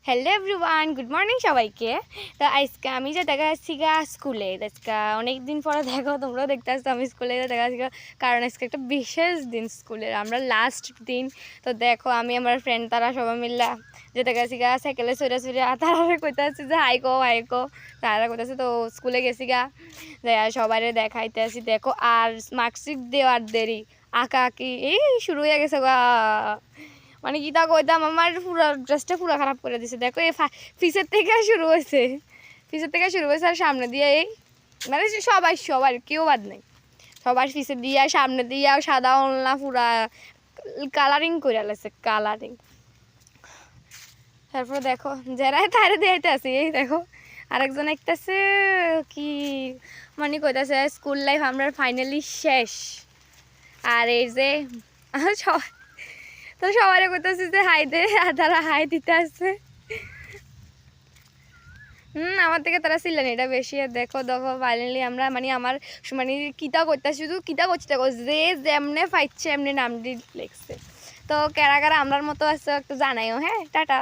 Hello everyone, good morning সবাইকে। তো আজকে আমি যে দেখা যাচ্ছি গা স্কুলে, আজকে অনেক দিন পরে দেখো, তোমরাও দেখতে আসছো আমি স্কুলে দেখা যাচ্ছি, কারণ আজকে একটা বিশেষ দিন স্কুলের, আমরা লাস্ট দিন। তো দেখো আমি আমার ফ্রেন্ড তারা সবাই মিললা যে দেখা যাচ্ছি গা সাইকেলে সরে সরে তারা কইতে আসছে যে হাইকো তারা কইতেছে। তো স্কুলে গেছি গা, সবাই দেখাইতে আসি। দেখো আর মার্কশিট দেওয়ার দেরি, আঁকা আঁকি এই শুরু হয়ে গেছে গা। মানে কি তা কইতাম, আমার পুরো ড্রেসটা পুরো খারাপ করে দিছে। দেখো এই পিছের থেকে শুরু হয়েছে, আর সামনে দিয়ে এই মানে সবার কেউ বাদ নেই, সবার পিছের দিয়ে সামনে দিয়ে সাদা ওলনা পুরা কালারিং করে লাগছে, কালারিং। তারপর দেখো যারা তারে দিতে আছে, এই দেখো আরেকজন একটাছে কি মানে কইতাছে স্কুল লাইফ আমরা ফাইনালি শেষ। আর এই যে তো সবাই করতেছি যে হাই দে, আর তারা হাই দিতে আসছে। আমার থেকে তারা ছিলেন এটা বেশি। আর দেখো দেখো ফাইনালি আমরা মানে আমার মানে কিতা করতেছি, শুধু কিতা করছি দেখো, যে যেমনে পাইছে এমনি নাম দিয়ে লিখছে। তো কারা কারা আমরার মতো আছে একটু জানাইও। হ্যাঁ, টাটা।